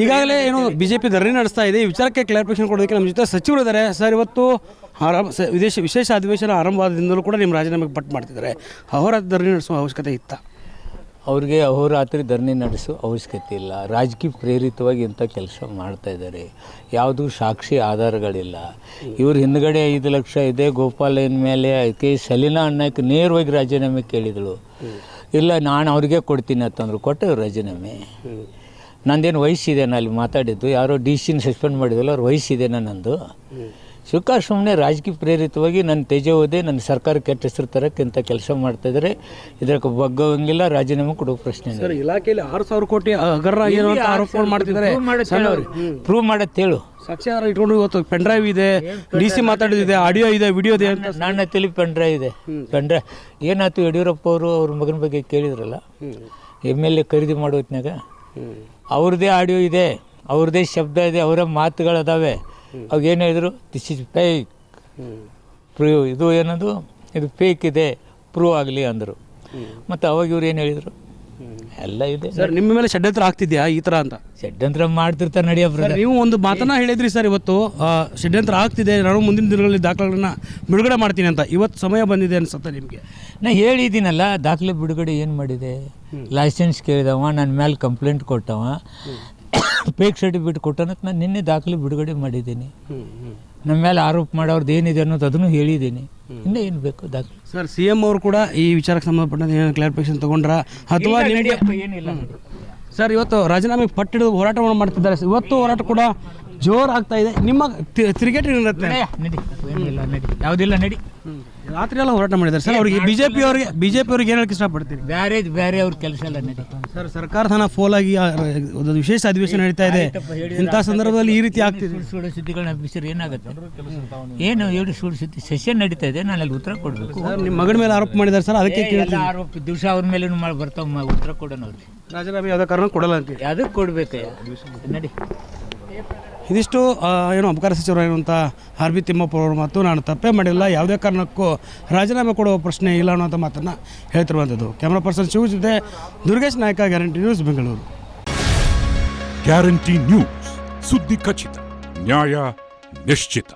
ಈಗಾಗಲೇ ಏನು ಬಿಜೆಪಿ ಧರಣಿ ನಡೆಸ್ತಾ ಇದೆ. ಈ ವಿಚಾರಕ್ಕೆ ಕ್ಲಾರಿಫಿಕೇಶನ್ ಕೊಡೋದಕ್ಕೆ ನಮ್ಮ ಜೊತೆ ಸಚಿವರು ಇದ್ದಾರೆ. ಸರ್, ಇವತ್ತು ವಿಶೇಷ ಅಧಿವೇಶನ ಆರಂಭವಾದಿಂದಲೂ ಕೂಡ ನಿಮ್ಮ ರಾಜೀನಾಮೆಗೆ ಪಟ್ಟು ಮಾಡ್ತಿದ್ದಾರೆ. ಅಹೋರಾತ್ರಿ ಧರಣಿ ನಡೆಸುವ ಅವಶ್ಯಕತೆ ಇತ್ತಾ? ಅವ್ರಿಗೆ ಅಹೋರಾತ್ರಿ ಧರಣಿ ನಡೆಸೋ ಅವಶ್ಯಕತೆ ಇಲ್ಲ. ರಾಜಕೀಯ ಪ್ರೇರಿತವಾಗಿ ಇಂಥ ಕೆಲಸ ಮಾಡ್ತಾ ಇದ್ದಾರೆ. ಯಾವುದೂ ಸಾಕ್ಷಿ ಆಧಾರಗಳಿಲ್ಲ. ಇವ್ರ ಹಿಂದ್ಗಡೆ 5 ಲಕ್ಷ ಇದೆ ಗೋಪಾಲಯ್ಯನ ಮೇಲೆ. ಅದಕ್ಕೆ ಸಲೀನಾ ಅಣ್ಣಕ್ಕೆ ನೇರವಾಗಿ ರಾಜೀನಾಮೆ ಕೇಳಿದಳು. ಇಲ್ಲ, ನಾನು ಅವ್ರಿಗೆ ಕೊಡ್ತೀನಿ ಅಂತಂದ್ರು. ಕೊಟ್ಟರು ರಾಜೀನಾಮೆ. ನಂದೇನು ವಯಸ್ಸಿದೆ, ಅಲ್ಲಿ ಮಾತಾಡಿದ್ದು ಯಾರೋ DC ಸಸ್ಪೆಂಡ್ ಮಾಡಿದ್ವಲ್ಲ, ಅವ್ರ ವಯಸ್ಸಿದೆ ನಂದು. ಸುಮ್ಮನೆ ರಾಜಕೀಯ ಪ್ರೇರಿತವಾಗಿ ನನ್ನ ತೇಜ ಹೋದೆ, ನನ್ನ ಸರ್ಕಾರ ಕೆಟ್ಟ ಹೆಸರು ತರಕ್ಕೆ ಇಂಥ ಕೆಲಸ ಮಾಡ್ತಾಯಿದ್ದಾರೆ. ಇದಕ್ಕೆ ಬಗ್ಗೋಂಗಿಲ್ಲ, ರಾಜೀನಾಮೆ ಕೊಡೋ ಪ್ರಶ್ನೆ. ಸರ್, ಇಲಾಖೆಯಲ್ಲಿ 6,000 ಕೋಟಿ ಹಗರಣ ಆರೋಪ ಮಾಡ್ತಿದ್ದಾರೆ. ಪ್ರೂವ್ ಮಾಡತ್ತೆ ಹೇಳು. ಸಾಕ್ಷ್ಯಾಧಾರ ಇಟ್ಕೊಂಡು ಇವತ್ತು ಪೆನ್ ಡ್ರೈವ್ ಇದೆ, DC ಮಾತಾಡಿದೆ, ಆಡಿಯೋ ಇದೆ, ವಿಡಿಯೋ ಇದೆ ಅಂತ. ನನ್ನ ತಲೆ ಪೆನ್ ಡ್ರೈವ್ ಇದೆ. ಪೆನ್ ಡ್ರೈವ್ ಏನಾಯ್ತು, ಯಡಿಯೂರಪ್ಪ ಅವರು ಅವ್ರ ಮಗನ ಬಗ್ಗೆ ಕೇಳಿದ್ರಲ್ಲ, MLA ಖರೀದಿ ಮಾಡೋ ಹೊತ್ನಾಗ ಅವ್ರದ್ದೇ ಆಡಿಯೋ ಇದೆ, ಅವ್ರದ್ದೇ ಶಬ್ದ ಇದೆ, ಅವರ ಮಾತುಗಳದಾವೆ. ಅವಾಗ ಏನು ಹೇಳಿದ್ರು, ದಿಸ್ ಇಸ್ ಫೇಕ್, ಪ್ರೂವ್, ಇದು ಏನದು, ಇದು ಫೇಕ್ ಇದೆ, ಪ್ರೂವ್ ಆಗಲಿ ಅಂದರು. ಮತ್ತು ಅವಾಗ ಇವ್ರು ಏನು ಹೇಳಿದರು, ಎಲ್ಲ ಇದೆ. ಸರ್, ನಿಮ್ಮ ಮೇಲೆ ಷಡ್ಯಂತ್ರ ಆಗ್ತಿದ್ಯಾ ಈ ಥರ ಅಂತ? ಷಡ್ಯಂತ್ರ ಮಾಡ್ತಿರ್ತಾರೆ ನಡಿಯಪ್ಪ. ನೀವು ಒಂದು ಮಾತನ್ನ ಹೇಳಿದ್ರಿ ಸರ್, ಇವತ್ತು ಷಡ್ಯಂತ್ರ ಆಗ್ತಿದೆ, ನಾನು ಮುಂದಿನ ದಿನಗಳಲ್ಲಿ ದಾಖಲೆಗಳನ್ನ ಬಿಡುಗಡೆ ಮಾಡ್ತೀನಿ ಅಂತ. ಇವತ್ತು ಸಮಯ ಬಂದಿದೆ ಅನ್ಸುತ್ತೆ ನಿಮಗೆ? ನಾ ಹೇಳಿದ್ದೀನಲ್ಲ, ದಾಖಲೆ ಬಿಡುಗಡೆ ಏನು ಮಾಡಿದೆ. ಲೈಸೆನ್ಸ್ ಕೇಳಿದವ, ನನ್ನ ಮೇಲೆ ಕಂಪ್ಲೇಂಟ್ ಕೊಟ್ಟವ, ಫೇಕ್ ಸರ್ಟಿಫಿಕೇಟ್ ಕೊಟ್ಟನಕ್ಕೆ ನಾನು ನಿನ್ನೆ ದಾಖಲೆ ಬಿಡುಗಡೆ ಮಾಡಿದ್ದೀನಿ. ನಮ್ಮ ಮೇಲೆ ಆರೋಪ ಮಾಡೋರ್ದು ಏನಿದೆ ಅನ್ನೋದು ಅದನ್ನು ಹೇಳಿದ್ದೀನಿ. ಇನ್ನೂ ಏನು ಬೇಕು ದಾಖಲೆ? ಸರ್, CM ಅವರು ಕೂಡ ಈ ವಿಚಾರಕ್ಕೆ ಸಂಬಂಧಪಟ್ಟಂತೆ ಏನು ಕ್ಲಾರಿಫಿಕೇಶನ್ ತಗೊಂಡ್ರ ಅಥವಾ ಏನಿಲ್ಲ? ಸರ್, ಇವತ್ತು ರಾಜೀನಾಮೆಗೆ ಪಟ್ಟಿಡಿದು ಹೋರಾಟವನ್ನು ಮಾಡ್ತಿದ್ದಾರೆ. ಇವತ್ತು ಹೋರಾಟ ಕೂಡ ಜೋರಾಗ್ತಾ ಇದೆ. ನಿಮ್ಮ ತಿರುಗೇಟು ಇರುತ್ತೆ? ಯಾವುದಿಲ್ಲ, ನಡಿ. ರಾತ್ರಿ ಎಲ್ಲ ಹೋರಾಟ ಮಾಡಿದ್ದಾರೆ ಸರ್. ಅವ್ರಿಗೆ ಬಿಜೆಪಿ ಅವ್ರಿಗೆ ಏನು ಹೇಳಕ್ಕೆ ಇಷ್ಟಪಡ್ತೀನಿ? ಬೇರೆ ಅವ್ರ ಕೆಲಸ ಎಲ್ಲ ನಡಿ. ಸರ್, ಸರ್ಕಾರಧನ ಫೋಲಾಗಿ ಒಂದು ವಿಶೇಷ ಅಧಿವೇಶನ ನಡೀತಾ ಇದೆ. ಇಂಥ ಸಂದರ್ಭದಲ್ಲಿ ಈ ರೀತಿ ಆಗ್ತಿದೆ. ಸುಳ್ಳು ಸುದ್ದಿಗಳನ್ನ ಹಬ್ಬಿಸಿದ್ರೆ ಏನಾಗುತ್ತೆ? ಏನು ಸುಳ್ಳು ಸುದ್ದಿ ಸೆಷನ್ ನಡೀತಾ ಇದೆ, ನಾನು ಅಲ್ಲಿ ಉತ್ತರ ಕೊಡಬೇಕು. ನಿಮ್ಮ ಮಗನ ಮೇಲೆ ಆರೋಪ ಮಾಡಿದ್ದಾರೆ ಸರ್, ಅದಕ್ಕೆ ಆರೋಪ ದಿವಸ ಅವ್ರ ಮೇಲೆ ಬರ್ತಾವ, ಉತ್ತರ ಕೊಡೋಣ. ಅವ್ರಿಗೆ ರಾಜೀನಾಮೆ ಯಾವುದೇ ಕಾರಣ ಕೊಡಲ್ಲ ಅಂತ. ಅದಕ್ಕೆ ಕೊಡ್ಬೇಕು, ನಡಿ. ಇದಿಷ್ಟು ಏನು ಅಬಕಾರಿ ಸಚಿವರಾಗಿರುವಂಥ RB ತಿಮ್ಮಪ್ಪ ಅವರು ಮಾತು. ನಾನು ತಪ್ಪೇ ಮಾಡಿಲ್ಲ, ಯಾವುದೇ ಕಾರಣಕ್ಕೂ ರಾಜೀನಾಮೆ ಕೊಡುವ ಪ್ರಶ್ನೆ ಇಲ್ಲ ಅನ್ನೋಂಥ ಮಾತನ್ನು ಹೇಳ್ತಿರುವಂಥದ್ದು. ಕ್ಯಾಮ್ರಾ ಪರ್ಸನ್ ಶಿವ ಜೊತೆ ದುರ್ಗೇಶ್ ನಾಯಕ, guarantee news, Bengaluru. Guarantee news, ಸುದ್ದಿ ಖಚಿತ, ನ್ಯಾಯ ನಿಶ್ಚಿತ.